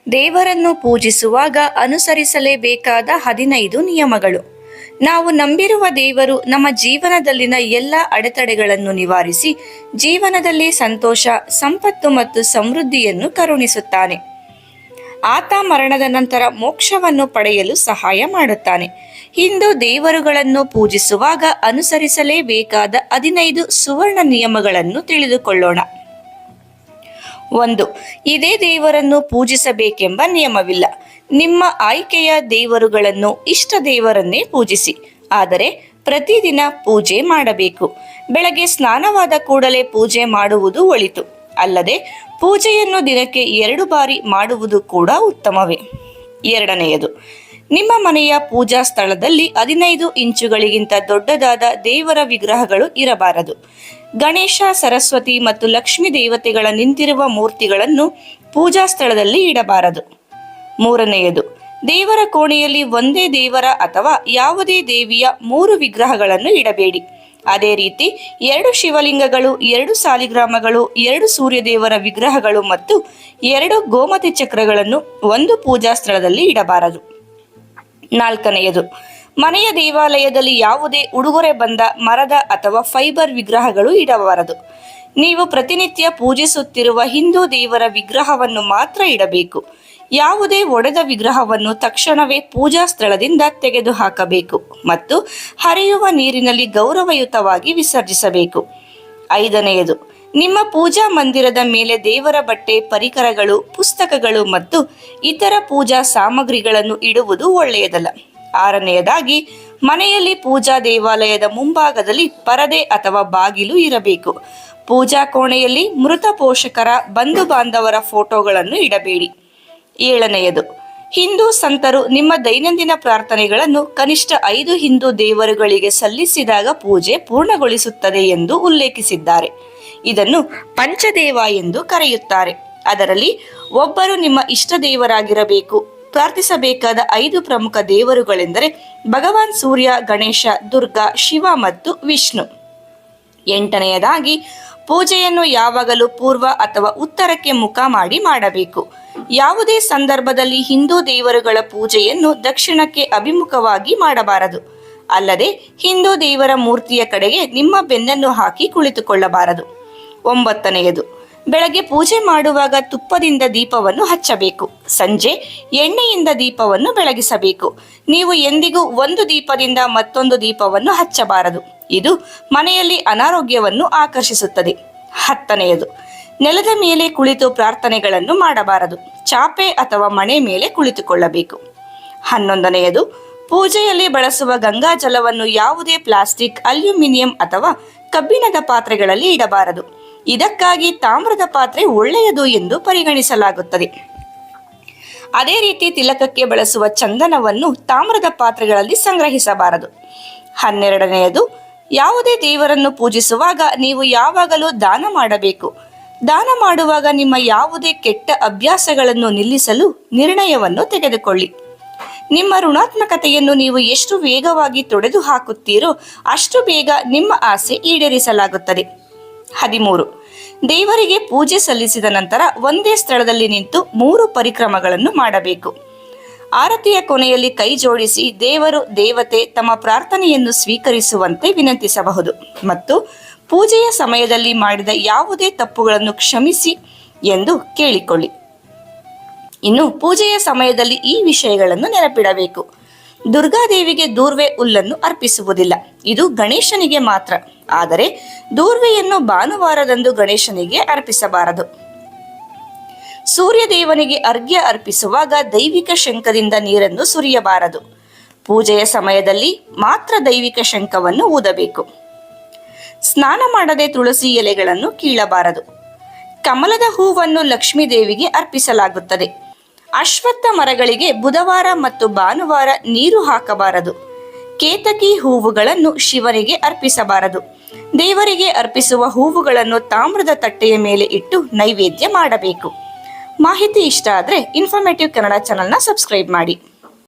ದೇವರನ್ನು ಪೂಜಿಸುವಾಗ ಅನುಸರಿಸಲೇಬೇಕಾದ 15 ನಿಯಮಗಳು. ನಾವು ನಂಬಿರುವ ದೇವರು ನಮ್ಮ ಜೀವನದಲ್ಲಿನ ಎಲ್ಲ ಅಡೆತಡೆಗಳನ್ನು ನಿವಾರಿಸಿ ಜೀವನದಲ್ಲಿ ಸಂತೋಷ, ಸಂಪತ್ತು ಮತ್ತು ಸಮೃದ್ಧಿಯನ್ನು ಕರುಣಿಸುತ್ತಾನೆ. ಆತ ಮರಣದ ನಂತರ ಮೋಕ್ಷವನ್ನು ಪಡೆಯಲು ಸಹಾಯ ಮಾಡುತ್ತಾನೆ. ಹಿಂದೂ ದೇವರುಗಳನ್ನು ಪೂಜಿಸುವಾಗ ಅನುಸರಿಸಲೇಬೇಕಾದ 15 ಸುವರ್ಣ ನಿಯಮಗಳನ್ನು ತಿಳಿದುಕೊಳ್ಳೋಣ. 1. ಇದೇ ದೇವರನ್ನು ಪೂಜಿಸಬೇಕೆಂಬ ನಿಯಮವಿಲ್ಲ. ನಿಮ್ಮ ಆಯ್ಕೆಯ ದೇವರುಗಳನ್ನು ಇಷ್ಟ ದೇವರನ್ನೇ ಪೂಜಿಸಿ, ಆದರೆ ಪ್ರತಿದಿನ ಪೂಜೆ ಮಾಡಬೇಕು. ಬೆಳಗ್ಗೆ ಸ್ನಾನವಾದ ಕೂಡಲೇ ಪೂಜೆ ಮಾಡುವುದು ಒಳಿತು. ಅಲ್ಲದೆ ಪೂಜೆಯನ್ನು ದಿನಕ್ಕೆ 2 ಬಾರಿ ಮಾಡುವುದು ಕೂಡ ಉತ್ತಮವೇ. 2ನೇಯದು, ನಿಮ್ಮ ಮನೆಯ ಪೂಜಾ ಸ್ಥಳದಲ್ಲಿ 15 ಇಂಚುಗಳಿಗಿಂತ ದೊಡ್ಡದಾದ ದೇವರ ವಿಗ್ರಹಗಳು ಇರಬಾರದು. ಗಣೇಶ, ಸರಸ್ವತಿ ಮತ್ತು ಲಕ್ಷ್ಮೀ ದೇವತೆಗಳ ನಿಂತಿರುವ ಮೂರ್ತಿಗಳನ್ನು ಪೂಜಾ ಸ್ಥಳದಲ್ಲಿ ಇಡಬಾರದು. 3ನೇಯದು, ದೇವರ ಕೋಣೆಯಲ್ಲಿ ಒಂದೇ ದೇವರ ಅಥವಾ ಯಾವುದೇ ದೇವಿಯ 3 ವಿಗ್ರಹಗಳನ್ನು ಇಡಬೇಡಿ. ಅದೇ ರೀತಿ 2 ಶಿವಲಿಂಗಗಳು, 2 ಸಾಲಿಗ್ರಾಮಗಳು, 2 ಸೂರ್ಯದೇವರ ವಿಗ್ರಹಗಳು ಮತ್ತು 2 ಗೋಮತಿ ಚಕ್ರಗಳನ್ನು ಒಂದು ಪೂಜಾ ಸ್ಥಳದಲ್ಲಿ ಇಡಬಾರದು. 4ನೇಯದು, ಮನೆಯ ದೇವಾಲಯದಲ್ಲಿ ಯಾವುದೇ ಉಡುಗೊರೆ ಬಂದ ಮರದ ಅಥವಾ ಫೈಬರ್ ವಿಗ್ರಹಗಳು ಇಡಬಾರದು. ನೀವು ಪ್ರತಿನಿತ್ಯ ಪೂಜಿಸುತ್ತಿರುವ ಹಿಂದೂ ದೇವರ ವಿಗ್ರಹವನ್ನು ಮಾತ್ರ ಇಡಬೇಕು. ಯಾವುದೇ ಒಡೆದ ವಿಗ್ರಹವನ್ನು ತಕ್ಷಣವೇ ಪೂಜಾ ಸ್ಥಳದಿಂದ ತೆಗೆದುಹಾಕಬೇಕು ಮತ್ತು ಹರಿಯುವ ನೀರಿನಲ್ಲಿ ಗೌರವಯುತವಾಗಿ ವಿಸರ್ಜಿಸಬೇಕು. 5ನೇಯದು, ನಿಮ್ಮ ಪೂಜಾ ಮಂದಿರದ ಮೇಲೆ ದೇವರ ಬಟ್ಟೆ, ಪರಿಕರಗಳು, ಪುಸ್ತಕಗಳು ಮತ್ತು ಇತರ ಪೂಜಾ ಸಾಮಗ್ರಿಗಳನ್ನು ಇಡುವುದು ಒಳ್ಳೆಯದಲ್ಲ. 6ನೇಯದಾಗಿ, ಮನೆಯಲ್ಲಿ ಪೂಜಾ ದೇವಾಲಯದ ಮುಂಭಾಗದಲ್ಲಿ ಪರದೆ ಅಥವಾ ಬಾಗಿಲು ಇರಬೇಕು. ಪೂಜಾ ಕೋಣೆಯಲ್ಲಿ ಮೃತ ಪೋಷಕರ, ಬಂಧು ಬಾಂಧವರ ಫೋಟೋಗಳನ್ನು ಇಡಬೇಡಿ. 7ನೇಯದು, ಹಿಂದೂ ಸಂತರು ನಿಮ್ಮ ದೈನಂದಿನ ಪ್ರಾರ್ಥನೆಗಳನ್ನು ಕನಿಷ್ಠ 5 ಹಿಂದೂ ದೇವರುಗಳಿಗೆ ಸಲ್ಲಿಸಿದಾಗ ಪೂಜೆ ಪೂರ್ಣಗೊಳಿಸುತ್ತದೆ ಎಂದು ಉಲ್ಲೇಖಿಸಿದ್ದಾರೆ. ಇದನ್ನು ಪಂಚದೇವ ಎಂದು ಕರೆಯುತ್ತಾರೆ. ಅದರಲ್ಲಿ ಒಬ್ಬರು ನಿಮ್ಮ ಇಷ್ಟ ದೇವರಾಗಿರಬೇಕು. ಪ್ರಾರ್ಥಿಸಬೇಕಾದ 5 ಪ್ರಮುಖ ದೇವರುಗಳೆಂದರೆ ಭಗವಾನ್ ಸೂರ್ಯ, ಗಣೇಶ, ದುರ್ಗಾ, ಶಿವ ಮತ್ತು ವಿಷ್ಣು. 8ನೇಯದಾಗಿ, ಪೂಜೆಯನ್ನು ಯಾವಾಗಲೂ ಪೂರ್ವ ಅಥವಾ ಉತ್ತರಕ್ಕೆ ಮುಖ ಮಾಡಿ ಮಾಡಬೇಕು. ಯಾವುದೇ ಸಂದರ್ಭದಲ್ಲಿ ಹಿಂದೂ ದೇವರುಗಳ ಪೂಜೆಯನ್ನು ದಕ್ಷಿಣಕ್ಕೆ ಅಭಿಮುಖವಾಗಿ ಮಾಡಬಾರದು. ಅಲ್ಲದೆ ಹಿಂದೂ ದೇವರ ಮೂರ್ತಿಯ ಕಡೆಗೆ ನಿಮ್ಮ ಬೆನ್ನನ್ನು ಹಾಕಿ ಕುಳಿತುಕೊಳ್ಳಬಾರದು. 9ನೇಯದು, ಬೆಳಗ್ಗೆ ಪೂಜೆ ಮಾಡುವಾಗ ತುಪ್ಪದಿಂದ ದೀಪವನ್ನು ಹಚ್ಚಬೇಕು. ಸಂಜೆ ಎಣ್ಣೆಯಿಂದ ದೀಪವನ್ನು ಬೆಳಗಿಸಬೇಕು. ನೀವು ಎಂದಿಗೂ ಒಂದು ದೀಪದಿಂದ ಮತ್ತೊಂದು ದೀಪವನ್ನು ಹಚ್ಚಬಾರದು. ಇದು ಮನೆಯಲ್ಲಿ ಅನಾರೋಗ್ಯವನ್ನು ಆಕರ್ಷಿಸುತ್ತದೆ. 10ನೇಯದು, ನೆಲದ ಮೇಲೆ ಕುಳಿತು ಪ್ರಾರ್ಥನೆಗಳನ್ನು ಮಾಡಬಾರದು. ಚಾಪೆ ಅಥವಾ ಮಣೆ ಮೇಲೆ ಕುಳಿತುಕೊಳ್ಳಬೇಕು. 11ನೇಯದು, ಪೂಜೆಯಲ್ಲಿ ಬಳಸುವ ಗಂಗಾ ಜಲವನ್ನು ಯಾವುದೇ ಪ್ಲಾಸ್ಟಿಕ್, ಅಲ್ಯೂಮಿನಿಯಂ ಅಥವಾ ಕಬ್ಬಿಣದ ಪಾತ್ರೆಗಳಲ್ಲಿ ಇಡಬಾರದು. ಇದಕ್ಕಾಗಿ ತಾಮ್ರದ ಪಾತ್ರೆ ಒಳ್ಳೆಯದು ಎಂದು ಪರಿಗಣಿಸಲಾಗುತ್ತದೆ. ಅದೇ ರೀತಿ ತಿಲಕಕ್ಕೆ ಬಳಸುವ ಚಂದನವನ್ನು ತಾಮ್ರದ ಪಾತ್ರೆಗಳಲ್ಲಿ ಸಂಗ್ರಹಿಸಬಾರದು. 12ನೇಯದು, ಯಾವುದೇ ದೇವರನ್ನು ಪೂಜಿಸುವಾಗ ನೀವು ಯಾವಾಗಲೂ ದಾನ ಮಾಡಬೇಕು. ದಾನ ಮಾಡುವಾಗ ನಿಮ್ಮ ಯಾವುದೇ ಕೆಟ್ಟ ಅಭ್ಯಾಸಗಳನ್ನು ನಿಲ್ಲಿಸಲು ನಿರ್ಣಯವನ್ನು ತೆಗೆದುಕೊಳ್ಳಿ. ನಿಮ್ಮ ಋಣಾತ್ಮಕತೆಯನ್ನು ನೀವು ಎಷ್ಟು ವೇಗವಾಗಿ ತೊಡೆದು ಹಾಕುತ್ತೀರೋ ಅಷ್ಟು ಬೇಗ ನಿಮ್ಮ ಆಸೆ ಈಡೇರಿಸಲಾಗುತ್ತದೆ. 13. ದೇವರಿಗೆ ಪೂಜೆ ಸಲ್ಲಿಸಿದ ನಂತರ ಒಂದೇ ಸ್ಥಳದಲ್ಲಿ ನಿಂತು 3 ಪರಿಕ್ರಮಗಳನ್ನು ಮಾಡಬೇಕು. ಆರತಿಯ ಕೊನೆಯಲ್ಲಿ ಕೈ ಜೋಡಿಸಿ ದೇವರು, ದೇವತೆ ತಮ್ಮ ಪ್ರಾರ್ಥನೆಯನ್ನು ಸ್ವೀಕರಿಸುವಂತೆ ವಿನಂತಿಸಬಹುದು ಮತ್ತು ಪೂಜೆಯ ಸಮಯದಲ್ಲಿ ಮಾಡಿದ ಯಾವುದೇ ತಪ್ಪುಗಳನ್ನು ಕ್ಷಮಿಸಿ ಎಂದು ಕೇಳಿಕೊಳ್ಳಿ. ಇನ್ನು ಪೂಜೆಯ ಸಮಯದಲ್ಲಿ ಈ ವಿಷಯಗಳನ್ನು ನೆನಪಿಡಬೇಕು. ದುರ್ಗಾದೇವಿಗೆ ದೂರ್ವೆ ಹುಲ್ಲನ್ನು ಅರ್ಪಿಸುವುದಿಲ್ಲ. ಇದು ಗಣೇಶನಿಗೆ ಮಾತ್ರ. ಆದರೆ ದೂರ್ವೆಯನ್ನು ಭಾನುವಾರದಂದು ಗಣೇಶನಿಗೆ ಅರ್ಪಿಸಬಾರದು. ಸೂರ್ಯದೇವನಿಗೆ ಅರ್ಘ್ಯ ಅರ್ಪಿಸುವಾಗ ದೈವಿಕ ಶಂಖದಿಂದ ನೀರನ್ನು ಸುರಿಯಬಾರದು. ಪೂಜೆಯ ಸಮಯದಲ್ಲಿ ಮಾತ್ರ ದೈವಿಕ ಶಂಖವನ್ನು ಊದಬೇಕು. ಸ್ನಾನ ಮಾಡದೆ ತುಳಸಿ ಎಲೆಗಳನ್ನು ಕೀಳಬಾರದು. ಕಮಲದ ಹೂವನ್ನು ಲಕ್ಷ್ಮೀ ದೇವಿಗೆ ಅರ್ಪಿಸಲಾಗುತ್ತದೆ. ಅಶ್ವತ್ಥ ಮರಗಳಿಗೆ ಬುಧವಾರ ಮತ್ತು ಭಾನುವಾರ ನೀರು ಹಾಕಬಾರದು. ಕೇತಕಿ ಹೂವುಗಳನ್ನು ಶಿವನಿಗೆ ಅರ್ಪಿಸಬಾರದು. ದೇವರಿಗೆ ಅರ್ಪಿಸುವ ಹೂವುಗಳನ್ನು ತಾಮ್ರದ ತಟ್ಟೆಯ ಮೇಲೆ ಇಟ್ಟು ನೈವೇದ್ಯ ಮಾಡಬೇಕು. ಮಾಹಿತಿ ಇಷ್ಟ ಆದರೆ ಇನ್ಫಾರ್ಮೇಟಿವ್ ಕನ್ನಡ ಚಾನೆಲ್ನ ಸಬ್ಸ್ಕ್ರೈಬ್ ಮಾಡಿ.